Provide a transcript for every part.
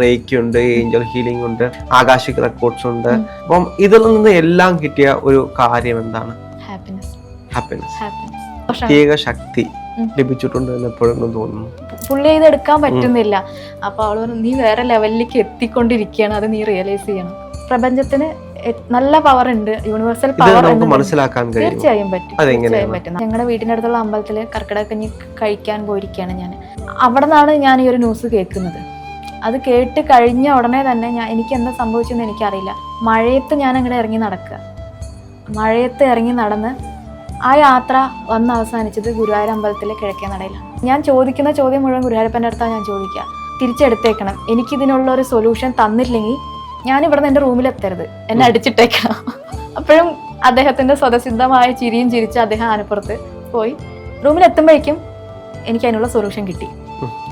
Reiki ഉണ്ട്, Angel healing ഉണ്ട്, ആകാശിക് records ഉണ്ട്. അപ്പം ഇതിൽ നിന്ന് എല്ലാം കിട്ടിയ ഒരു കാര്യം എന്താണ്? ഹാപ്പിനെസ്. പ്രത്യേക ശക്തി ലഭിച്ചിട്ടുണ്ട് എന്ന് എപ്പോഴൊന്നും തോന്നുന്നു. പുള്ളി ചെയ്തെടുക്കാൻ പറ്റുന്നില്ല. അപ്പൊ അവള് പറഞ്ഞു, നീ വേറെ ലെവലിലേക്ക് എത്തിക്കൊണ്ടിരിക്കുകയാണ്, അത് നീ റിയലൈസ് ചെയ്യണം. പ്രപഞ്ചത്തിന് നല്ല പവർ ഉണ്ട്, യൂണിവേഴ്സൽ പവർ. മനസ്സിലാക്കാൻ തീർച്ചയായും പറ്റും. ഞങ്ങളുടെ വീടിന്റെ അടുത്തുള്ള അമ്പലത്തില് കർക്കിടകക്കഞ്ഞി കഴിക്കാൻ പോയിരിക്കുകയാണ് ഞാൻ. അവിടെ നിന്നാണ് ഞാൻ ഈ ഒരു ന്യൂസ് കേൾക്കുന്നത്. അത് കേട്ട് കഴിഞ്ഞ ഉടനെ തന്നെ എനിക്ക് എന്താ സംഭവിച്ചെന്ന് എനിക്കറിയില്ല. മഴയത്ത് ഞാൻ അങ്ങോട്ട് ഇറങ്ങി നടക്കുക. മഴയത്ത് ഇറങ്ങി നടന്ന് ആ യാത്ര വന്ന് അവസാനിച്ചത് ഗുരുവായൂർ അമ്പലത്തിലെ കിഴക്കേ നടയിലാണ്. ഞാൻ ചോദിക്കുന്ന ചോദ്യം മുഴുവൻ ഗുരുവായൂരപ്പൻ്റെ അടുത്താണ് ഞാൻ ചോദിക്കുക. തിരിച്ചെടുത്തേക്കണം, എനിക്കിതിനുള്ള ഒരു സൊല്യൂഷൻ തന്നില്ലെങ്കിൽ ഞാൻ ഇവിടെ നിന്ന് എൻ്റെ റൂമിലെത്തരുത്, എന്നെ അടിച്ചിട്ടേക്കണം. അപ്പോഴും അദ്ദേഹത്തിന്റെ സ്വതസിദ്ധമായ ചിരിയും ചിരിച്ച് അദ്ദേഹം ആനപ്പുറത്ത് പോയി. റൂമിലെത്തുമ്പോഴേക്കും എനിക്ക് അതിനുള്ള സൊല്യൂഷൻ കിട്ടി.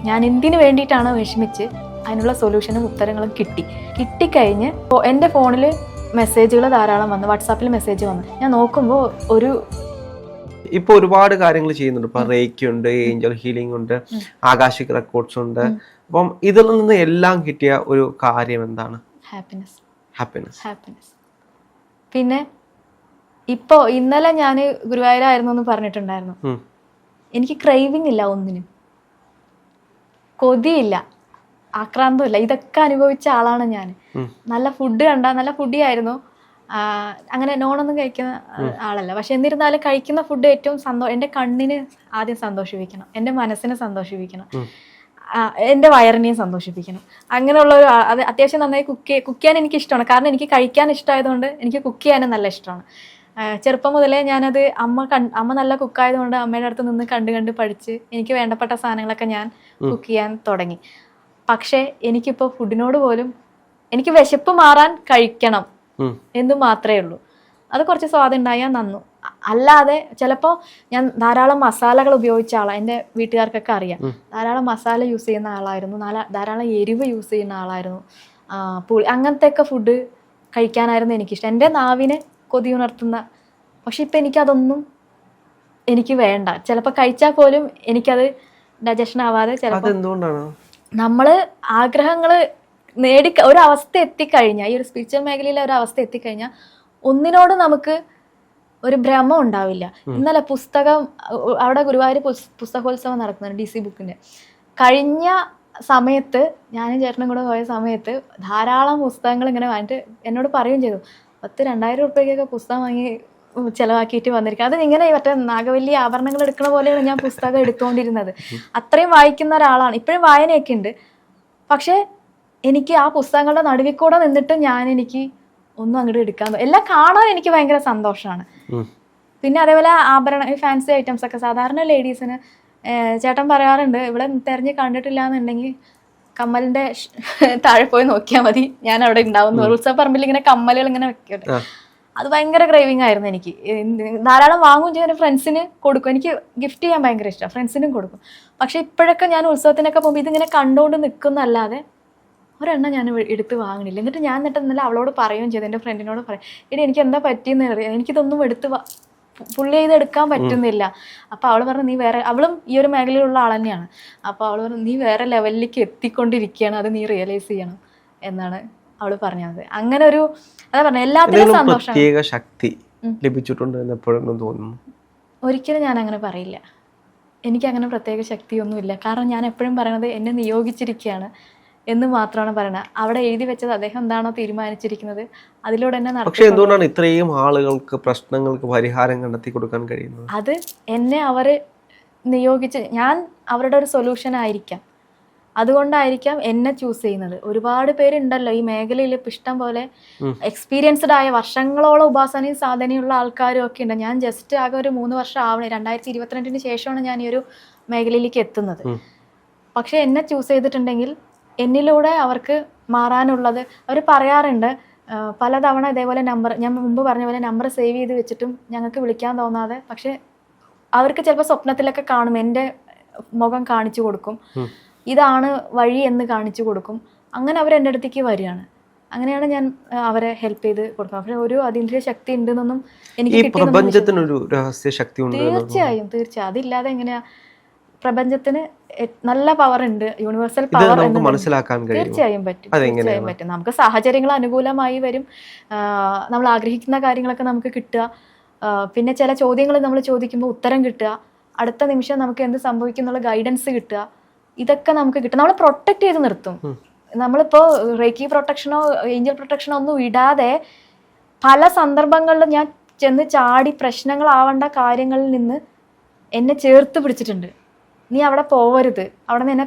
ഞാൻ എന്തിനു വേണ്ടിയിട്ടാണ് വിഷമിച്ച് അതിനുള്ള സൊല്യൂഷനും ഉത്തരങ്ങളും കിട്ടിക്കഴിഞ്ഞ് എൻ്റെ ഫോണിൽ മെസ്സേജുകൾ ധാരാളം വന്നു, വാട്സാപ്പിൽ മെസ്സേജ് വന്നു. ഞാൻ നോക്കുമ്പോൾ ഇപ്പൊ ഒരുപാട് കാര്യങ്ങൾ ചെയ്യുന്നുണ്ട്. ഇപ്പൊ റേക്കി ഉണ്ട്, ഏഞ്ചൽ ഹീലിംഗ് ഉണ്ട്, ആകാശിക് റെക്കോർഡ്സ് ഉണ്ട്. അപ്പം ഇതിൽ നിന്ന് എല്ലാം കിട്ടിയ ഒരു കാര്യം എന്താണ്? ഹാപ്പിനെസ്. പിന്നെ ഇപ്പോ ഇന്നലെ ഞാൻ ഗുരുവായൂരായിരുന്നു എന്ന് പറഞ്ഞിട്ടുണ്ടായിരുന്നു. എനിക്ക് ക്രൈവിംഗ് ഇല്ല, ഒന്നിനും കൊതിയില്ല, ആക്രാന്തമില്ല. ഇതൊക്കെ അനുഭവിച്ച ആളാണ് ഞാൻ. നല്ല ഫുഡ് കണ്ട നല്ല ഫുഡിയായിരുന്നു. അങ്ങനെ നോണൊന്നും കഴിക്കുന്ന ആളല്ല. പക്ഷെ എന്നിരുന്നാലും കഴിക്കുന്ന ഫുഡ് ഏറ്റവും എൻ്റെ കണ്ണിന് ആദ്യം സന്തോഷിപ്പിക്കണം, എൻ്റെ മനസ്സിനെ സന്തോഷിപ്പിക്കണം, എൻ്റെ വയറിനെയും സന്തോഷിപ്പിക്കണം. അങ്ങനെയുള്ള ഒരു അത് അത്യാവശ്യം നന്നായി കുക്ക് ചെയ്യാൻ എനിക്ക് ഇഷ്ടമാണ്. കാരണം എനിക്ക് കഴിക്കാൻ ഇഷ്ടമായതുകൊണ്ട് എനിക്ക് കുക്ക് ചെയ്യാനും നല്ല ഇഷ്ടമാണ്. ചെറുപ്പം മുതലേ ഞാനത് അമ്മ നല്ല കുക്കായതുകൊണ്ട് അമ്മയുടെ അടുത്ത് നിന്ന് കണ്ട് പഠിച്ച് എനിക്ക് വേണ്ടപ്പെട്ട സാധനങ്ങളൊക്കെ ഞാൻ കുക്ക് ചെയ്യാൻ തുടങ്ങി. പക്ഷേ എനിക്കിപ്പോൾ ഫുഡിനോട് പോലും എനിക്ക് വിശപ്പ് മാറാൻ കഴിക്കണം എന്ന് മാത്രമേ ഉള്ളൂ. അത് കുറച്ച് സ്വാദം ഉണ്ടായാൽ നന്നു. അല്ലാതെ ചിലപ്പോൾ ഞാൻ ധാരാളം മസാലകൾ ഉപയോഗിച്ച ആളാണ്. എൻ്റെ വീട്ടുകാർക്കൊക്കെ അറിയാം. ധാരാളം മസാല യൂസ് ചെയ്യുന്ന ആളായിരുന്നു, ധാരാളം എരിവ് യൂസ് ചെയ്യുന്ന ആളായിരുന്നു. പുളി അങ്ങനത്തെ ഒക്കെ ഫുഡ് കഴിക്കാനായിരുന്നു എനിക്കിഷ്ടം, എൻ്റെ നാവിനെ കൊതിയുണർത്തുന്ന. പക്ഷെ ഇപ്പം എനിക്കതൊന്നും എനിക്ക് വേണ്ട. ചിലപ്പോൾ കഴിച്ചാൽ പോലും എനിക്കത് ഡൈജഷൻ ആവാതെ ചിലപ്പോൾ നമ്മൾ ആഗ്രഹങ്ങൾ ഒരവസ്ഥ എത്തിക്കഴിഞ്ഞാൽ, ഈ ഒരു സ്പിരിച്വൽ മേഖലയിലെ ഒരു അവസ്ഥ എത്തിക്കഴിഞ്ഞാൽ ഒന്നിനോട് നമുക്ക് ഒരു ഭ്രമം ഉണ്ടാവില്ല. ഇന്നലെ അവിടെ ഗുരുവായൂർ പുസ്തകോത്സവം നടക്കുന്നുണ്ട്, DC ബുക്കിൻ്റെ. കഴിഞ്ഞ സമയത്ത് ഞാനും ചേട്ടനും കൂടെ പോയ സമയത്ത് ധാരാളം പുസ്തകങ്ങൾ ഇങ്ങനെ വാങ്ങിയിട്ട് എന്നോട് പറയുകയും ചെയ്തു, 2,000 രൂപയ്ക്കൊക്കെ പുസ്തകം വാങ്ങി ചിലവാക്കിയിട്ട് വന്നിരിക്കുക. അത് ഇങ്ങനെ മറ്റേ നാഗവല്ലി ആഭരണങ്ങൾ എടുക്കുന്ന പോലെയാണ് ഞാൻ പുസ്തകം എടുത്തുകൊണ്ടിരുന്നത്. അത്രയും വായിക്കുന്ന ഒരാളാണ്. ഇപ്പോഴും വായനയൊക്കെ ഉണ്ട്. പക്ഷേ എനിക്ക് ആ പുസ്തകങ്ങളുടെ നടുവിൽ കൂടെ നിന്നിട്ട് എനിക്ക് ഒന്നും അങ്ങോട്ട് എടുക്കാൻ, എല്ലാം കാണാൻ എനിക്ക് ഭയങ്കര സന്തോഷമാണ്. പിന്നെ അതേപോലെ ഫാൻസി ഐറ്റംസ് ഒക്കെ സാധാരണ ലേഡീസിന് ചേട്ടൻ പറയാറുണ്ട്, ഇവിടെ തിരഞ്ഞ് കണ്ടിട്ടില്ല എന്നുണ്ടെങ്കിൽ കമ്മലിന്റെ താഴെ പോയി നോക്കിയാൽ മതി, ഞാൻ അവിടെ ഉണ്ടാവുന്നു. ഉത്സവപ്പറമ്പിൽ ഇങ്ങനെ കമ്മലുകൾ ഇങ്ങനെ വെക്കട്ടെ. അത് ഭയങ്കര ക്രേവിംഗ് ആയിരുന്നു എനിക്ക്. ധാരാളം വാങ്ങും ചെയ്യും, ഫ്രണ്ട്സിന് കൊടുക്കും. എനിക്ക് ഗിഫ്റ്റ് ചെയ്യാൻ ഭയങ്കര ഇഷ്ടമാണ്, ഫ്രണ്ട്സിനും കൊടുക്കും. പക്ഷെ ഇപ്പോഴൊക്കെ ഞാൻ ഉത്സവത്തിനൊക്കെ പോകുമ്പോൾ ഇതിങ്ങനെ കണ്ടുകൊണ്ട് നിൽക്കുന്നല്ലാതെ ഒരെണ്ണം ഞാൻ എടുത്ത് വാങ്ങണില്ല. എന്നിട്ട് ഇന്നലെ അവളോട് പറയുകയും ചെയ്തു, എൻ്റെ ഫ്രണ്ടിനോട് പറയും, എനിക്ക് എന്താ പറ്റിയെന്ന് അറിയാം, എനിക്കിതൊന്നും പുള്ളി ചെയ്തെടുക്കാൻ പറ്റുന്നില്ല. അപ്പോൾ അവൾ പറഞ്ഞു, നീ വേറെ, അവളും ഈ ഒരു മേഖലയിലുള്ള ആൾ തന്നെയാണ്. അപ്പോൾ അവൾ പറഞ്ഞു, നീ വേറെ ലെവലിലേക്ക് എത്തിക്കൊണ്ടിരിക്കുകയാണ്, അത് നീ റിയലൈസ് ചെയ്യണം എന്നാണ് അവൾ പറഞ്ഞത്. അങ്ങനെ ഒരു അതാ പറഞ്ഞ എല്ലാത്തിനും സന്തോഷം. പ്രത്യേക ശക്തി ലഭിച്ചിട്ടുണ്ട് എന്ന് എപ്പോഴൊന്നും തോന്നുന്നു? ഒരിക്കലും ഞാൻ അങ്ങനെ പറയില്ല. എനിക്കങ്ങനെ പ്രത്യേക ശക്തിയൊന്നുമില്ല. കാരണം ഞാൻ എപ്പോഴും പറയണത് എന്നെ നിയോഗിച്ചിരിക്കുകയാണ് എന്ന് മാത്രമാണ് പറയുന്നത്. അവിടെ എഴുതി വെച്ചത് അദ്ദേഹം എന്താണോ തീരുമാനിച്ചിരിക്കുന്നത് അതിലൂടെ തന്നെ നടക്കും. പക്ഷേ എന്തുകൊണ്ടാണ് ഇത്രയും ആളുകൾക്ക് പ്രശ്നങ്ങൾക്ക് പരിഹാരം കണ്ടെത്തി കൊടുക്കാൻ കഴിയുന്നത്? അത് എന്നെ അവർ നിയോഗിച്ച്, ഞാൻ അവരുടെ ഒരു സൊല്യൂഷൻ ആയിരിക്കാം, അതുകൊണ്ടായിരിക്കാം എന്നെ ചൂസ് ചെയ്യുന്നത്. ഒരുപാട് പേരുണ്ടല്ലോ ഈ മേഖലയിൽ, ഇപ്പം ഇഷ്ടം പോലെ എക്സ്പീരിയൻസ്ഡ് ആയ വർഷങ്ങളോളം ഉപാസനയും സാധനയുള്ള ആൾക്കാരും ഒക്കെ ഉണ്ട്. ഞാൻ ജസ്റ്റ് ആകെ ഒരു 3 വർഷം ആവണേ, 2022 ശേഷമാണ് ഞാൻ ഈ ഒരു മേഖലയിലേക്ക് എത്തുന്നത്. പക്ഷെ എന്നെ ചൂസ് ചെയ്തിട്ടുണ്ടെങ്കിൽ എന്നിലൂടെ അവർക്ക് മാറാനുള്ളത് അവർ പറയാറുണ്ട്. പലതവണ ഇതേപോലെ ഞാൻ മുമ്പ് പറഞ്ഞ പോലെ നമ്പർ സേവ് ചെയ്ത് വെച്ചിട്ടും ഞങ്ങൾക്ക് വിളിക്കാൻ തോന്നാതെ, പക്ഷെ അവർക്ക് ചിലപ്പോൾ സ്വപ്നത്തിലൊക്കെ കാണും, എൻ്റെ മുഖം കാണിച്ചു കൊടുക്കും, ഇതാണ് വഴി എന്ന് കാണിച്ചു കൊടുക്കും. അങ്ങനെ അവർ എൻ്റെ അടുത്തേക്ക് വരികയാണ്. അങ്ങനെയാണ് ഞാൻ അവരെ ഹെൽപ്പ് ചെയ്ത് കൊടുക്കുന്നത്. പക്ഷെ ഒരു അതീന്ദ്രിയ ശക്തി ഉണ്ടെന്നൊന്നും എനിക്ക് പ്രപഞ്ചത്തിനൊരു രഹസ്യ ശക്തി ഉണ്ട്. തീർച്ചയായും അതില്ലാതെ എങ്ങനെയാ? പ്രപഞ്ചത്തിന് നല്ല പവർ ഉണ്ട്, യൂണിവേഴ്സൽ പവർ മനസ്സിലാക്കാൻ തീർച്ചയായും പറ്റും. നമുക്ക് സാഹചര്യങ്ങൾ അനുകൂലമായി വരും, നമ്മൾ ആഗ്രഹിക്കുന്ന കാര്യങ്ങളൊക്കെ നമുക്ക് കിട്ടുക, പിന്നെ ചില ചോദ്യങ്ങൾ നമ്മൾ ചോദിക്കുമ്പോൾ ഉത്തരം കിട്ടുക, അടുത്ത നിമിഷം നമുക്ക് എന്ത് സംഭവിക്കുന്നുള്ള ഗൈഡൻസ് കിട്ടുക, ഇതൊക്കെ നമുക്ക് കിട്ടും. നമ്മൾ പ്രൊട്ടക്ട് ചെയ്ത് നിർത്തും. നമ്മളിപ്പോ റേക്കി പ്രൊട്ടക്ഷനോ ഏഞ്ചൽ പ്രൊട്ടക്ഷനോ ഒന്നും ഇടാതെ പല സന്ദർഭങ്ങളിലും ഞാൻ ചെന്ന് ചാടി പ്രശ്നങ്ങളാവേണ്ട കാര്യങ്ങളിൽ നിന്ന് എന്നെ ചേർത്ത് പിടിച്ചിട്ടുണ്ട്. നീ അവിടെ പോവരുത്, അവിടെ നിന്ന് എന്നെ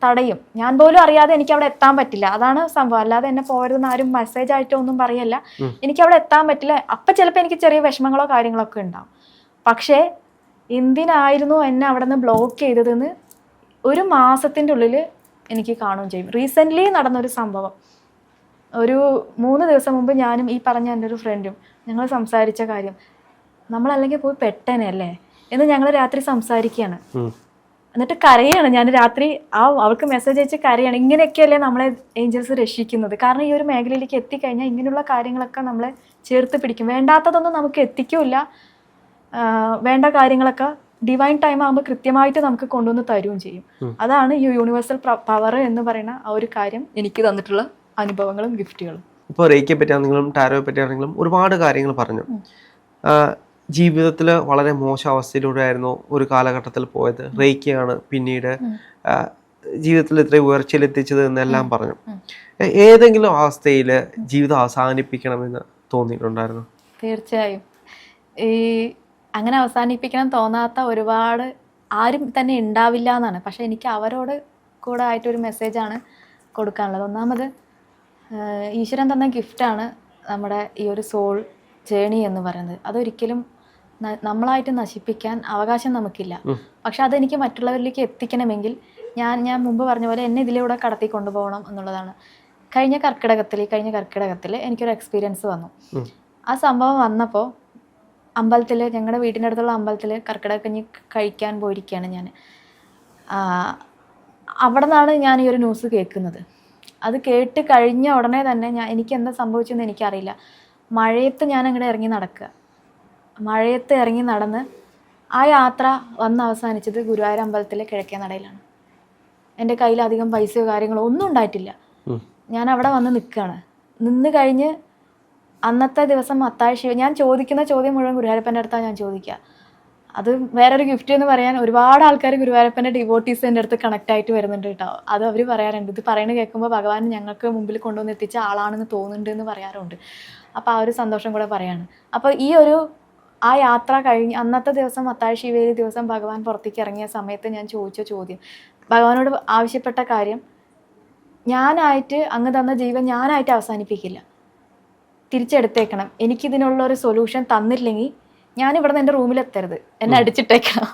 തടയും. ഞാൻ പോലും അറിയാതെ എനിക്ക് അവിടെ എത്താൻ പറ്റില്ല, അതാണ് സംഭവം. അല്ലാതെ എന്നെ പോകരുതെന്ന് ആരും മെസ്സേജ് ആയിട്ടോ ഒന്നും പറയല്ല. എനിക്ക് അവിടെ എത്താൻ പറ്റില്ല. അപ്പം ചിലപ്പോൾ എനിക്ക് ചെറിയ വിഷമങ്ങളോ കാര്യങ്ങളൊക്കെ ഉണ്ടാവും. പക്ഷേ എന്തിനായിരുന്നു എന്നെ അവിടെ നിന്ന് ബ്ലോക്ക് ചെയ്തതെന്ന് 1 മാസത്തിൻ്റെ ഉള്ളിൽ എനിക്ക് കാണുകയും ചെയ്യും. റീസെൻ്റ്ലി നടന്നൊരു സംഭവം, ഒരു 3 ദിവസം മുമ്പ് ഞാനും ഈ പറഞ്ഞ എൻ്റെ ഒരു ഫ്രണ്ടും ഞങ്ങൾ സംസാരിച്ച കാര്യം, നമ്മളല്ലെങ്കിൽ പോയി പെട്ടനല്ലേ എന്ന് ഞങ്ങൾ രാത്രി സംസാരിക്കുകയാണ്. എന്നിട്ട് കരയാണ് ഞാൻ രാത്രി, അവൾക്ക് മെസ്സേജ് അയച്ച് കരയാണ്. ഇങ്ങനെയൊക്കെയല്ലേ നമ്മളെ ഏഞ്ചൽസ് രക്ഷിക്കുന്നത്. കാരണം ഈ ഒരു മേഖലയിലേക്ക് എത്തിക്കഴിഞ്ഞാൽ ഇങ്ങനെയുള്ള കാര്യങ്ങളൊക്കെ നമ്മളെ ചേർത്ത് പിടിക്കും. വേണ്ടാത്തതൊന്നും നമുക്ക് എത്തിക്കില്ല, വേണ്ട കാര്യങ്ങളൊക്കെ ഡിവൈൻ ടൈം ആകുമ്പോൾ കൃത്യമായിട്ട് നമുക്ക് കൊണ്ടുവന്ന് തരുകയും ചെയ്യും. അതാണ് ഈ യൂണിവേഴ്സൽ പവർ എന്ന് പറയുന്ന ആ ഒരു കാര്യം എനിക്ക് തന്നിട്ടുള്ള അനുഭവങ്ങളും ഗിഫ്റ്റുകളും. ഇപ്പോൾ റേക്കിയെ പറ്റിയാണെങ്കിലും ടാരോയെ പറ്റിയാണെങ്കിലും ഒരുപാട് കാര്യങ്ങൾ പറഞ്ഞു. ജീവിതത്തിൽ വളരെ മോശം അവസ്ഥയിലൂടെ ആയിരുന്നു ഒരു കാലഘട്ടത്തിൽ പോയത്. റേക്കിയാണ് പിന്നീട് ജീവിതത്തിൽ ഇത്രയും ഉയർച്ചയിലെത്തിച്ചത് എന്നെല്ലാം പറഞ്ഞു. ഏതെങ്കിലും അവസ്ഥയിൽ ജീവിതം അവസാനിപ്പിക്കണമെന്ന് തോന്നിയിട്ടുണ്ടായിരുന്നു? തീർച്ചയായും. ഈ അങ്ങനെ അവസാനിപ്പിക്കണം തോന്നാത്ത ഒരുപാട് ആരും തന്നെ ഉണ്ടാവില്ല എന്നാണ്. പക്ഷെ എനിക്ക് അവരോട് കൂടെ ആയിട്ടൊരു മെസ്സേജാണ് കൊടുക്കാനുള്ളത്. ഒന്നാമത് ഈശ്വരൻ തന്ന ഗിഫ്റ്റാണ് നമ്മുടെ ഈ ഒരു സോൾ ജേണി എന്ന് പറയുന്നത്. അതൊരിക്കലും നമ്മളായിട്ട് നശിപ്പിക്കാൻ അവകാശം നമുക്കില്ല. പക്ഷെ അതെനിക്ക് മറ്റുള്ളവരിലേക്ക് എത്തിക്കണമെങ്കിൽ ഞാൻ മുമ്പ് പറഞ്ഞ പോലെ എന്നെ ഇതിലൂടെ കടത്തി കൊണ്ടുപോകണം എന്നുള്ളതാണ്. കഴിഞ്ഞ കർക്കിടകത്തിൽ എനിക്കൊരു എക്സ്പീരിയൻസ് വന്നു. ആ സംഭവം വന്നപ്പോൾ അമ്പലത്തിൽ, ഞങ്ങളുടെ വീടിൻ്റെ അടുത്തുള്ള അമ്പലത്തിൽ കർക്കിടകക്കഞ്ഞി കഴിക്കാൻ പോയിരിക്കുകയാണ് ഞാൻ. അവിടെ നിന്നാണ് ഞാൻ ഈ ഒരു ന്യൂസ് കേൾക്കുന്നത്. അത് കേട്ട് കഴിഞ്ഞ ഉടനെ തന്നെ എനിക്ക് എന്താ സംഭവിച്ചെന്ന് എനിക്കറിയില്ല. മഴയത്ത് ഞാൻ അങ്ങോട്ട് ഇറങ്ങി നടന്ന് ആ യാത്ര വന്ന് അവസാനിച്ചത് ഗുരുവായൂർ അമ്പലത്തിലെ കിഴക്കേ നടയിലാണ്. എൻ്റെ കയ്യിൽ അധികം പൈസയോ കാര്യങ്ങളോ ഒന്നും ഉണ്ടായിട്ടില്ല. ഞാൻ അവിടെ വന്ന് നിൽക്കുകയാണ്. നിന്ന് കഴിഞ്ഞ് അന്നത്തെ ദിവസം അത്താഴ ഞാൻ ചോദിക്കുന്ന ചോദ്യം മുഴുവൻ ഗുരുവായൂരപ്പൻ്റെ അടുത്താണ് ഞാൻ ചോദിക്കുക. അത് വേറൊരു ഗിഫ്റ്റ് എന്ന് പറയാൻ ഒരുപാട് ആൾക്കാർ ഗുരുവായൂരപ്പൻ്റെ ഡിവോട്ടീസ് എൻ്റെ അടുത്ത് കണക്ട് ആയിട്ട് വരുന്നുണ്ട് കേട്ടോ. അത് അവർ പറയാറുണ്ട്, ഇത് പറയുന്നത് കേൾക്കുമ്പോൾ ഭഗവാൻ ഞങ്ങൾക്ക് മുമ്പിൽ കൊണ്ടുവന്ന് എത്തിച്ച ആളാണെന്ന് തോന്നുന്നുണ്ട് എന്ന് പറയാറുണ്ട്. അപ്പോൾ ആ ഒരു സന്തോഷം കൂടെ പറയാണ്. അപ്പോൾ ആ യാത്ര കഴിഞ്ഞ് അന്നത്തെ ദിവസം അത്താഴ ശിവേലി ദിവസം ഭഗവാൻ പുറത്തേക്ക് ഇറങ്ങിയ സമയത്ത് ഞാൻ ചോദിച്ച ചോദ്യം, ഭഗവാനോട് ആവശ്യപ്പെട്ട കാര്യം, ഞാനായിട്ട് അങ്ങ് തന്ന ജീവൻ ഞാനായിട്ട് അവസാനിപ്പിക്കില്ല, തിരിച്ചെടുത്തേക്കണം. എനിക്കിതിനുള്ളൊരു സൊല്യൂഷൻ തന്നില്ലെങ്കിൽ ഞാൻ ഇവിടെ നിന്ന് എൻ്റെ റൂമിലെത്തരുത്, എന്നെ അടിച്ചിട്ടേക്കണം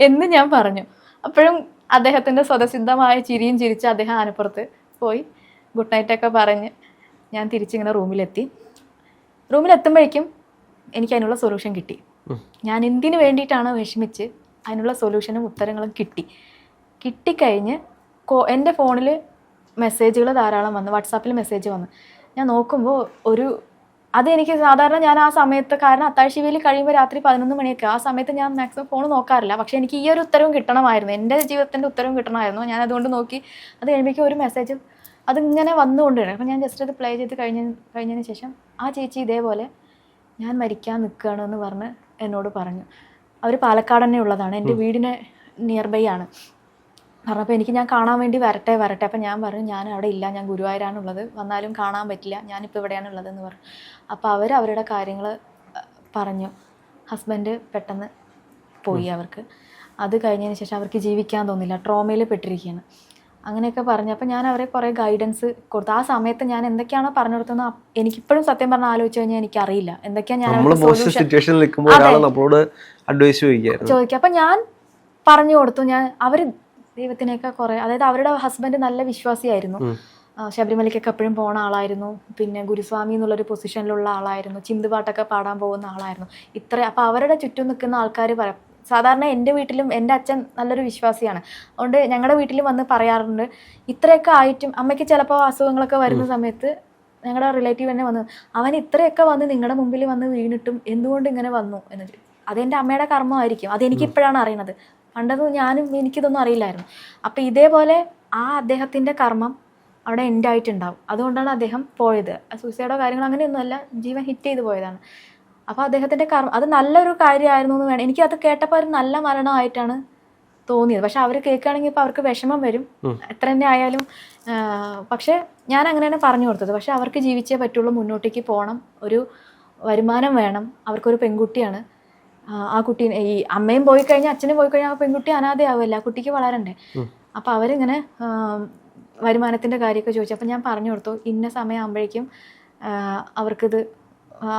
എന്ന് ഞാൻ പറഞ്ഞു. അപ്പോഴും അദ്ദേഹത്തിൻ്റെ സ്വതസിദ്ധമായ ചിരിയും ചിരിച്ച് അദ്ദേഹം ആനപ്പുറത്ത് പോയി ഗുഡ് നൈറ്റൊക്കെ പറഞ്ഞ് ഞാൻ തിരിച്ചിങ്ങനെ റൂമിലെത്തുമ്പോഴേക്കും എനിക്ക് അതിനുള്ള സൊല്യൂഷൻ കിട്ടി. ഞാൻ എന്തിനു വേണ്ടിയിട്ടാണ് വിഷമിച്ച് അതിനുള്ള സൊല്യൂഷനും ഉത്തരങ്ങളും കിട്ടിക്കഴിഞ്ഞ് എൻ്റെ ഫോണിൽ മെസ്സേജുകൾ ധാരാളം വന്നു, വാട്സാപ്പിൽ മെസ്സേജ് വന്നു. ഞാൻ നോക്കുമ്പോൾ അതെനിക്ക് സാധാരണ ഞാൻ ആ സമയത്ത്, കാരണം അത്താഴ ശിവേലി കഴിയുമ്പോൾ രാത്രി 11 മണിയൊക്കെ, ആ സമയത്ത് ഞാൻ മാക്സിമം ഫോൺ നോക്കാറില്ല. പക്ഷേ എനിക്ക് ഈ ഒരു ഉത്തരവും കിട്ടണമായിരുന്നു, എൻ്റെ ജീവിതത്തിൻ്റെ ഉത്തരവും കിട്ടണമായിരുന്നു. ഞാൻ അതുകൊണ്ട് നോക്കി. അത് കഴിയുമ്പോഴേക്കും ഒരു മെസ്സേജ് അതിങ്ങനെ വന്നുകൊണ്ടിരുന്നു. അപ്പോൾ ഞാൻ ജസ്റ്റ് അത് പ്ലേ ചെയ്ത് കഴിഞ്ഞതിന് ശേഷം ആ ചേച്ചി ഇതേപോലെ ഞാൻ മരിക്കാൻ നിൽക്കുകയാണെന്ന് പറഞ്ഞ് എന്നോട് പറഞ്ഞു. അവർ പാലക്കാട് തന്നെ ഉള്ളതാണ്, എൻ്റെ വീടിന് നിയർ ബൈ ആണ്. പറഞ്ഞപ്പോൾ ഞാൻ കാണാൻ വേണ്ടി വരട്ടെ. അപ്പം ഞാൻ പറഞ്ഞു, ഞാൻ അവിടെ ഇല്ല, ഞാൻ ഗുരുവായൂരാണുള്ളത്, വന്നാലും കാണാൻ പറ്റില്ല, ഞാനിപ്പോൾ ഇവിടെയാണുള്ളതെന്ന് പറഞ്ഞു. അപ്പോൾ അവരുടെ കാര്യങ്ങൾ പറഞ്ഞു. ഹസ്ബൻഡ് പെട്ടെന്ന് പോയി, അവർക്ക് അത് കഴിഞ്ഞതിന് ശേഷം അവർക്ക് ജീവിക്കാൻ തോന്നില്ല, ട്രോമയിൽ പെട്ടിരിക്കുകയാണ്, അങ്ങനെയൊക്കെ പറഞ്ഞു. അപ്പോൾ ഞാൻ അവരെ കുറേ ഗൈഡൻസ് കൊടുത്തു. ആ സമയത്ത് ഞാൻ എന്തൊക്കെയാണോ പറഞ്ഞു കൊടുത്തതെന്ന് എനിക്കിപ്പോഴും സത്യം പറഞ്ഞാൽ ആലോചിച്ച് കഴിഞ്ഞാൽ എനിക്കറിയില്ല എന്തൊക്കെയാണ് ഞാൻ ചോദിക്കുക. അപ്പം ഞാൻ പറഞ്ഞു കൊടുത്തു. അവർ ദൈവത്തിനെയൊക്കെ കുറേ, അതായത് അവരുടെ ഹസ്ബൻഡ് നല്ല വിശ്വാസിയായിരുന്നു, ശബരിമലയ്ക്കൊക്കെ എപ്പോഴും പോണ ആളായിരുന്നു, പിന്നെ ഗുരുസ്വാമി എന്നുള്ളൊരു പൊസിഷനിലുള്ള ആളായിരുന്നു, ചിന്തുപാട്ടൊക്കെ പാടാൻ പോകുന്ന ആളായിരുന്നു. അപ്പോൾ അവരുടെ ചുറ്റും നിൽക്കുന്ന ആൾക്കാർ പറയും, സാധാരണ എൻ്റെ വീട്ടിലും എൻ്റെ അച്ഛൻ നല്ലൊരു വിശ്വാസിയാണ്, അതുകൊണ്ട് ഞങ്ങളുടെ വീട്ടിലും വന്ന് പറയാറുണ്ട്, ഇത്രയൊക്കെ ആയിട്ടും അമ്മയ്ക്ക് ചിലപ്പോൾ അസുഖങ്ങളൊക്കെ വരുന്ന സമയത്ത് ഞങ്ങളുടെ റിലേറ്റീവ് തന്നെ വന്ന്, അവൻ ഇത്രയൊക്കെ വന്ന് നിങ്ങളുടെ മുമ്പിൽ വന്ന് വീണിട്ടും എന്തുകൊണ്ട് ഇങ്ങനെ വന്നു എന്ന്. അതെൻ്റെ അമ്മയുടെ കർമ്മമായിരിക്കും, അതെനിക്കിപ്പോഴാണ് അറിയണത്. പണ്ടത് എനിക്കിതൊന്നും അറിയില്ലായിരുന്നു. അപ്പം ഇതേപോലെ ആ അദ്ദേഹത്തിൻ്റെ കർമ്മം അവിടെ എൻഡ് ആയിട്ടുണ്ടാവും. അതുകൊണ്ടാണ് അദ്ദേഹം പോയത്. സൂസൈഡോ കാര്യങ്ങളോ അങ്ങനെയൊന്നുമല്ല, ജീവൻ ഹിറ്റ് ചെയ്ത് പോയതാണ്. അപ്പോൾ അദ്ദേഹത്തിൻ്റെ കർമ്മം അത് നല്ലൊരു കാര്യമായിരുന്നു എന്ന് വേണം. എനിക്കത് കേട്ടപ്പോൾ ഒരു നല്ല മരണമായിട്ടാണ് തോന്നിയത്. പക്ഷെ അവർ കേൾക്കുകയാണെങ്കിൽ ഇപ്പോൾ അവർക്ക് വിഷമം വരും, എത്ര തന്നെ ആയാലും. പക്ഷെ ഞാൻ അങ്ങനെ തന്നെ പറഞ്ഞു കൊടുത്തത്. പക്ഷെ അവർക്ക് ജീവിച്ചേ പറ്റുള്ളൂ, മുന്നോട്ടേക്ക് പോകണം, ഒരു വരുമാനം വേണം. അവർക്കൊരു പെൺകുട്ടിയാണ്. ആ കുട്ടി, ഈ അമ്മയും പോയി കഴിഞ്ഞാൽ അച്ഛനും പോയി കഴിഞ്ഞാൽ ആ പെൺകുട്ടി അനാഥയാവുമല്ല, ആ കുട്ടിക്ക് വളരണ്ടേ. അപ്പോൾ അവരിങ്ങനെ വരുമാനത്തിൻ്റെ കാര്യമൊക്കെ ചോദിച്ചു. അപ്പം ഞാൻ പറഞ്ഞു കൊടുത്തു, ഇന്ന സമയമാകുമ്പോഴേക്കും അവർക്കിത്,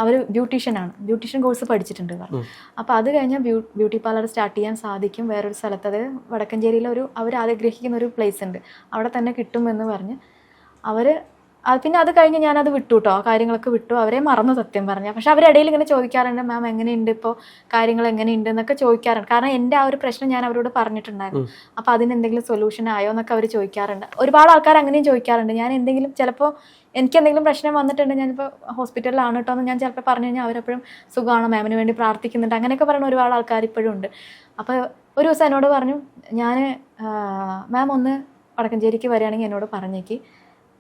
അവർ ബ്യൂട്ടീഷ്യൻ കോഴ്സ് പഠിച്ചിട്ടുണ്ട് പറഞ്ഞു. അപ്പോൾ അത് കഴിഞ്ഞാൽ ബ്യൂട്ടി പാർലർ സ്റ്റാർട്ട് ചെയ്യാൻ സാധിക്കും വേറൊരു സ്ഥലത്ത്, അത് വടക്കഞ്ചേരിയിലെ അവർ ആഗ്രഹിക്കുന്ന ഒരു പ്ലേസ് ഉണ്ട്, അവിടെ തന്നെ കിട്ടുമെന്ന് പറഞ്ഞ് പിന്നെ അത് കഴിഞ്ഞ് ഞാനത് വിട്ടു കേട്ടോ, ആ കാര്യങ്ങളൊക്കെ വിട്ടു, അവരെ മറന്നു സത്യം പറഞ്ഞാൽ. പക്ഷെ അവരിടയിൽ ഇങ്ങനെ ചോദിക്കാറുണ്ട്, മാം എങ്ങനെയുണ്ട് ഇപ്പോൾ, കാര്യങ്ങൾ എങ്ങനെയുണ്ട് എന്നൊക്കെ ചോദിക്കാറുണ്ട്. കാരണം എൻ്റെ ആ ഒരു പ്രശ്നം ഞാൻ അവരോട് പറഞ്ഞിട്ടുണ്ടായിരുന്നു. അപ്പോൾ അതിനെന്തെങ്കിലും സൊല്യൂഷൻ ആയോ എന്നൊക്കെ അവർ ചോദിക്കാറുണ്ട്. ഒരുപാട് ആൾക്കാർ അങ്ങനെയും ചോദിക്കാറുണ്ട്. ഞാൻ എന്തെങ്കിലും ചിലപ്പോൾ എനിക്ക് എന്തെങ്കിലും പ്രശ്നം വന്നിട്ടുണ്ട്, ഞാനിപ്പോൾ ഹോസ്പിറ്റലിലാണ് കേട്ടോ എന്ന് ഞാൻ ചിലപ്പോൾ പറഞ്ഞു കഴിഞ്ഞാൽ അവരെപ്പോഴും സുഖമാണ്, മാമിന് വേണ്ടി പ്രാർത്ഥിക്കുന്നുണ്ട്, അങ്ങനെയൊക്കെ പറയുന്ന ഒരുപാട് ആൾക്കാർ ഇപ്പോഴും ഉണ്ട്. അപ്പോൾ ഒരു ദിവസം എന്നോട് പറഞ്ഞു, ഞാൻ മാം ഒന്ന് വടക്കഞ്ചേരിക്ക് വരികയാണെങ്കിൽ എന്നോട് പറഞ്ഞേക്ക്,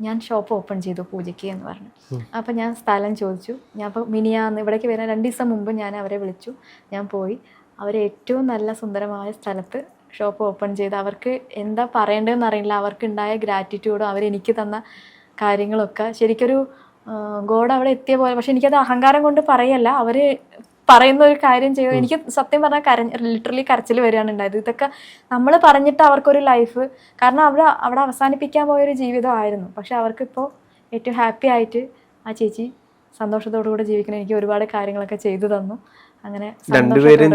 ഞാൻ ഷോപ്പ് ഓപ്പൺ ചെയ്തു പൂജയ്ക്ക് എന്ന് പറഞ്ഞു. അപ്പം ഞാൻ സ്ഥലം ചോദിച്ചു. ഞാൻ ഇപ്പോൾ മിനിയാന്ന് ഇവിടേക്ക് വരാൻ 2 ദിവസം മുമ്പ് ഞാൻ അവരെ വിളിച്ചു. ഞാൻ പോയി, അവരെ ഏറ്റവും നല്ല സുന്ദരമായ സ്ഥലത്ത് ഷോപ്പ് ഓപ്പൺ ചെയ്ത്, അവർക്ക് എന്താ പറയേണ്ടതെന്ന് അറിയില്ല, അവർക്കുണ്ടായ ഗ്രാറ്റിറ്റ്യൂഡും അവരെനിക്ക് തന്ന കാര്യങ്ങളൊക്കെ ശരിക്കൊരു ഗോഡ് അവിടെ എത്തിയ പോലെ. പക്ഷെ എനിക്കത് അഹങ്കാരം കൊണ്ട് പറയല്ല, അവർ പറയുന്ന ഒരു കാര്യം ചെയ്യും. എനിക്ക് സത്യം പറഞ്ഞാൽ ലിറ്ററലി കരച്ചിൽ വരികയാണ് ഉണ്ടായത്. ഇതൊക്കെ നമ്മൾ പറഞ്ഞിട്ട് അവർക്കൊരു ലൈഫ്, കാരണം അവിടെ അവസാനിപ്പിക്കാൻ പോയൊരു ജീവിതമായിരുന്നു. പക്ഷെ അവർക്കിപ്പോൾ ഏറ്റവും ഹാപ്പി ആയിട്ട് ആ ചേച്ചി സന്തോഷത്തോടു കൂടെ ജീവിക്കണം. എനിക്ക് ഒരുപാട് കാര്യങ്ങളൊക്കെ ചെയ്തു തന്നു. അങ്ങനെ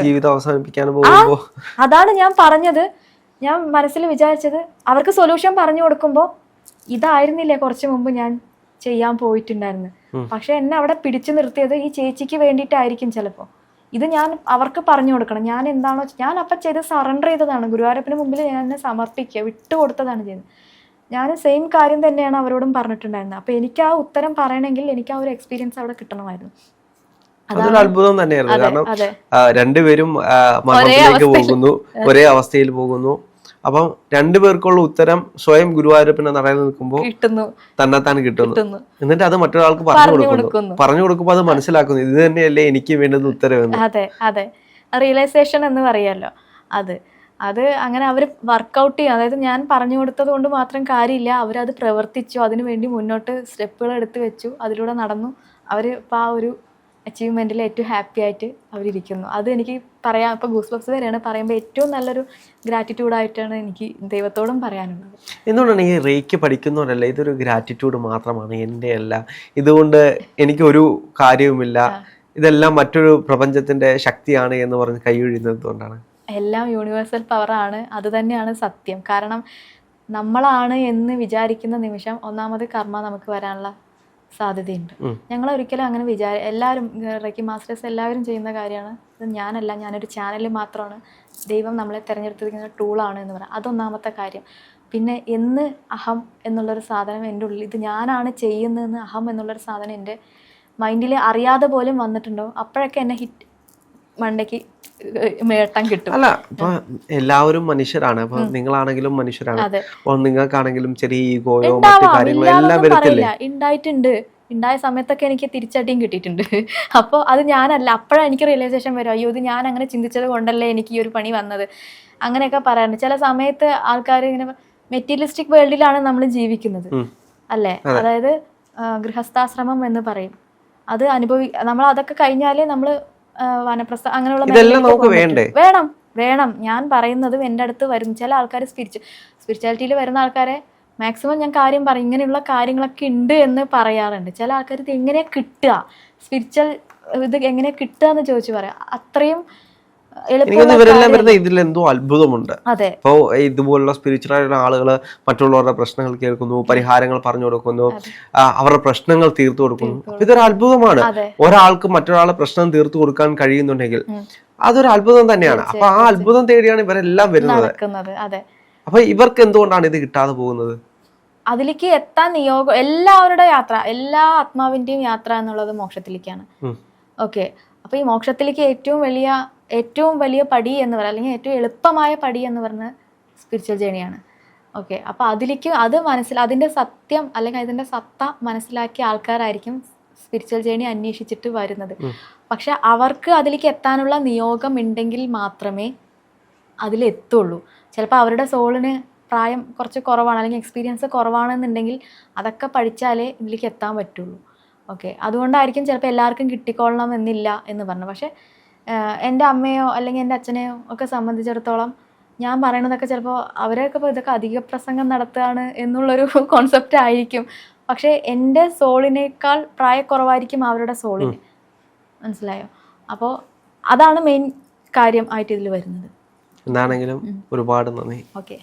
ജീവിതം അവസാനിപ്പിക്കാൻ അതാണ് ഞാൻ പറഞ്ഞത്. ഞാൻ മനസ്സിൽ വിചാരിച്ചത്, അവർക്ക് സൊല്യൂഷൻ പറഞ്ഞു കൊടുക്കുമ്പോൾ ഇതായിരുന്നില്ലേ കുറച്ച് മുമ്പ് ഞാൻ ചെയ്യാൻ പോയിട്ടുണ്ടായിരുന്നു. പക്ഷെ എന്നെ അവിടെ പിടിച്ചു നിർത്തിയത് ഈ ചേച്ചിക്ക് വേണ്ടിയിട്ടായിരിക്കും ചിലപ്പോൾ. ഇത് ഞാൻ അവർക്ക് പറഞ്ഞു കൊടുക്കണം. ഞാൻ എന്താണോ ഞാൻ അപ്പം ചെയ്ത് സറണ്ടർ ചെയ്തതാണ്, ഗുരുവായൂരപ്പന് മുമ്പിൽ ഞാൻ എന്നെ സമർപ്പിക്കുക, വിട്ടുകൊടുത്തതാണ് ചെയ്തത്. ഞാൻ സെയിം കാര്യം തന്നെയാണ് അവരോടും പറഞ്ഞിട്ടുണ്ടായിരുന്നത്. അപ്പോൾ എനിക്ക് ആ ഉത്തരം പറയണമെങ്കിൽ എനിക്ക് ആ ഒരു എക്സ്പീരിയൻസ് അവിടെ കിട്ടണമായിരുന്നു. അതൊരു അത്ഭുതം തന്നെയായിരുന്നു. കാരണം രണ്ടുപേരും മരണത്തിലേക്ക് പോകുന്നു, ഒരേ അവസ്ഥയിൽ പോകുന്നു. അപ്പം രണ്ടുപേർക്കുള്ള ഉത്തരം സ്വയം ഗുരുവായൂരപ്പനെ നടയിൽ നിൽക്കുമ്പോൾ തന്നെത്താൻ കിട്ടുന്നു. എന്നിട്ട് അത് മറ്റൊരാൾക്ക് പറഞ്ഞു കൊടുക്കുമ്പോൾ അത് മനസ്സിലാക്കുന്നു, ഇത് തന്നെയല്ലേ എനിക്ക് വേണ്ടുന്ന ഉത്തരം. അതെ അതെ, റിയലൈസേഷൻ എന്ന് പറയാലോ. അത് അങ്ങനെ അവർ വർക്കൗട്ട് ചെയ്യും. അതായത് ഞാൻ പറഞ്ഞു കൊടുത്തത് കൊണ്ട് മാത്രം കാര്യമില്ല, അവരത് പ്രവർത്തിച്ചു, അതിനു വേണ്ടി മുന്നോട്ട് സ്റ്റെപ്പുകൾ എടുത്ത് വെച്ചു, അതിലൂടെ നടന്നു. അവർ ഇപ്പോൾ ആ ഒരു അച്ചീവ്മെൻറ്റിൽ ഏറ്റവും ഹാപ്പി ആയിട്ട് അവരിയ്ക്കുന്നു. അത് എനിക്ക് പറയാം, ഇപ്പോൾ ഗൂസ് ബംപ്സ് വരെയാണ് പറയുമ്പോൾ ഏറ്റവും നല്ലൊരു ഗ്രാറ്റിറ്റ്യൂഡായിട്ടാണ് എനിക്ക് ദൈവത്തോടും പറയാനുള്ളത്. എന്തുകൊണ്ടാണ് ഈ റേക്ക് പഠിക്കുന്നവരല്ല ഇതൊരു ഗ്രാറ്റിറ്റ്യൂഡ് മാത്രമാണ്, എൻ്റെ അല്ല, ഇതുകൊണ്ട് എനിക്കൊരു കാര്യവുമില്ല, ഇതെല്ലാം മറ്റൊരു പ്രപഞ്ചത്തിൻ്റെ ശക്തിയാണ് എന്ന് പറഞ്ഞ് കൈയൊഴിയുന്നത് എന്തുകൊണ്ടാണ്? എല്ലാം യൂണിവേഴ്സൽ പവറാണ്, അത് തന്നെയാണ് സത്യം. കാരണം നമ്മളാണ് എന്ന് വിചാരിക്കുന്ന നിമിഷം ഒന്നാമത് കർമ്മ നമുക്ക് വരാനുള്ള സാധ്യതയുണ്ട്. ഞങ്ങൾ ഒരിക്കലും അങ്ങനെ എല്ലാവരും റെക്കി മാസ്റ്റേഴ്സ് എല്ലാവരും ചെയ്യുന്ന കാര്യമാണ്. ഇത് ഞാനല്ല, ഞാനൊരു ചാനൽ മാത്രമാണ്, ദൈവം നമ്മളെ തിരഞ്ഞെടുത്തിരിക്കുന്ന ടൂളാണ് എന്ന് പറയാം. അതൊന്നാമത്തെ കാര്യം. പിന്നെ എന്ന് അഹം എന്നുള്ളൊരു സാധനം എൻ്റെ ഉള്ളിൽ, ഇത് ഞാനാണ് ചെയ്യുന്നതെന്ന് അഹം എന്നുള്ളൊരു സാധനം എൻ്റെ മൈൻഡിൽ അറിയാതെ പോലും വന്നിട്ടുണ്ടോ, അപ്പോഴൊക്കെ എന്നെ ഹിറ്റ് മണ്ടയ്ക്ക് മേട്ടം കിട്ടും. അല്ല, ഇപ്പൊ എല്ലാവരും മനുഷ്യരാണ്, അപ്പൊ നിങ്ങളാണെങ്കിലും മനുഷ്യരാണ്, അപ്പൊ നിങ്ങൾക്കാണെങ്കിലും ചെറിയ ഈഗോയോ മറ്റു കാര്യങ്ങളോ എല്ലാം വരത്തില്ലേ? ഉണ്ടായ സമയത്തൊക്കെ എനിക്ക് തിരിച്ചടിയും കിട്ടിയിട്ടുണ്ട്. അപ്പോൾ അത് ഞാനല്ല, അപ്പോഴാണ് എനിക്ക് റിയലൈസേഷൻ വരും, അയ്യോ ഇത് ഞാൻ അങ്ങനെ ചിന്തിച്ചത് കൊണ്ടല്ലേ എനിക്ക് ഈ ഒരു പണി വന്നത്, അങ്ങനെയൊക്കെ പറയാറുണ്ട്. ചില സമയത്ത് ആൾക്കാർ ഇങ്ങനെ മെറ്റീരിയലിസ്റ്റിക് വേൾഡിലാണ് നമ്മൾ ജീവിക്കുന്നത് അല്ലേ, അതായത് ഗൃഹസ്ഥാശ്രമം എന്ന് പറയും. അത് നമ്മൾ അതൊക്കെ കഴിഞ്ഞാലേ നമ്മൾ വനപ്രസ്ഥ അങ്ങനെയുള്ള വേണം. ഞാൻ പറയുന്നതും എൻ്റെ അടുത്ത് വരും ചില ആൾക്കാർ സ്പിരിച്വാലിറ്റിയിൽ വരുന്ന ആൾക്കാരെ മാക്സിമം ഞാൻ കാര്യം പറയും, ഇങ്ങനെയുള്ള കാര്യങ്ങളൊക്കെ ഉണ്ട് എന്ന് പറയാറുണ്ട്. ചില ആൾക്കാർ ഇത് എങ്ങനെയാണ് കിട്ടുക, സ്പിരിച്വൽ ഇത് എങ്ങനെ കിട്ടുക എന്ന് ചോദിച്ചു പറയാം. അത്രയും ഇവരെല്ലാം വരുന്ന ഇതിലെന്തോ അത്ഭുതമുണ്ട്. ഇപ്പോ ഇതുപോലുള്ള സ്പിരിച്വൽ ആയിട്ടുള്ള ആളുകൾ മറ്റുള്ളവരുടെ പ്രശ്നങ്ങൾ കേൾക്കുന്നു, പരിഹാരങ്ങൾ പറഞ്ഞു കൊടുക്കുന്നു, അവരുടെ പ്രശ്നങ്ങൾ തീർത്തു കൊടുക്കുന്നു. ഇതൊരു അത്ഭുതമാണ്. ഒരാൾക്ക് മറ്റൊരാളെ പ്രശ്നം തീർത്തു കൊടുക്കാൻ കഴിയുന്നുണ്ടെങ്കിൽ അതൊരു അത്ഭുതം തന്നെയാണ്. അപ്പൊ ആ അത്ഭുതം തേടിയാണ് ഇവരെല്ലാം വരുന്നത്. അപ്പൊ ഇവർക്ക് എന്തുകൊണ്ടാണ് ഇത് കിട്ടാതെ പോകുന്നത്? അതിലേക്ക് എത്താൻ നിയോഗം, എല്ലാവരുടെ യാത്ര, എല്ലാ ആത്മാവിന്റെയും യാത്ര എന്നുള്ളത് മോക്ഷത്തിലേക്കാണ്. ഓക്കെ, അപ്പൊ ഈ മോക്ഷത്തിലേക്ക് ഏറ്റവും വലിയ ഏറ്റവും വലിയ പടി എന്ന് പറയുക, അല്ലെങ്കിൽ ഏറ്റവും എളുപ്പമായ പടി എന്ന് പറഞ്ഞ സ്പിരിച്വൽ ജേണിയാണ്. ഓക്കെ, അപ്പോൾ അതിലേക്ക് അതിൻ്റെ സത്യം അല്ലെങ്കിൽ അതിൻ്റെ സത്ത മനസ്സിലാക്കിയ ആൾക്കാരായിരിക്കും സ്പിരിച്വൽ ജേണി അന്വേഷിച്ചിട്ട് വരുന്നത്. പക്ഷെ അവർക്ക് അതിലേക്ക് എത്താനുള്ള നിയോഗം ഉണ്ടെങ്കിൽ മാത്രമേ അതിലെത്തുള്ളൂ. ചിലപ്പോൾ അവരുടെ സോളിന് പ്രായം കുറച്ച് കുറവാണ്, അല്ലെങ്കിൽ എക്സ്പീരിയൻസ് കുറവാണെന്നുണ്ടെങ്കിൽ അതൊക്കെ പഠിച്ചാലേ ഇതിലേക്ക് എത്താൻ പറ്റുള്ളൂ. ഓക്കെ, അതുകൊണ്ടായിരിക്കും ചിലപ്പോൾ എല്ലാവർക്കും കിട്ടിക്കൊള്ളണം എന്നില്ല എന്ന് പറഞ്ഞു. പക്ഷേ എൻ്റെ അമ്മയോ അല്ലെങ്കിൽ എൻ്റെ അച്ഛനെയോ ഒക്കെ സംബന്ധിച്ചിടത്തോളം ഞാൻ പറയണതൊക്കെ ചിലപ്പോൾ അവരൊക്കെ ഇപ്പോൾ ഇതൊക്കെ അധിക പ്രസംഗം നടത്തുകയാണ് എന്നുള്ളൊരു കോൺസെപ്റ്റ് ആയിരിക്കും. പക്ഷേ എൻ്റെ സോളിനേക്കാൾ പ്രായക്കുറവായിരിക്കും അവരുടെ സോളിന്. മനസ്സിലായോ? അപ്പോൾ അതാണ് മെയിൻ കാര്യം ആയിട്ട് ഇതിൽ വരുന്നത്. എന്താണെങ്കിലും ഒരുപാട് നന്ദി. ഓക്കെ.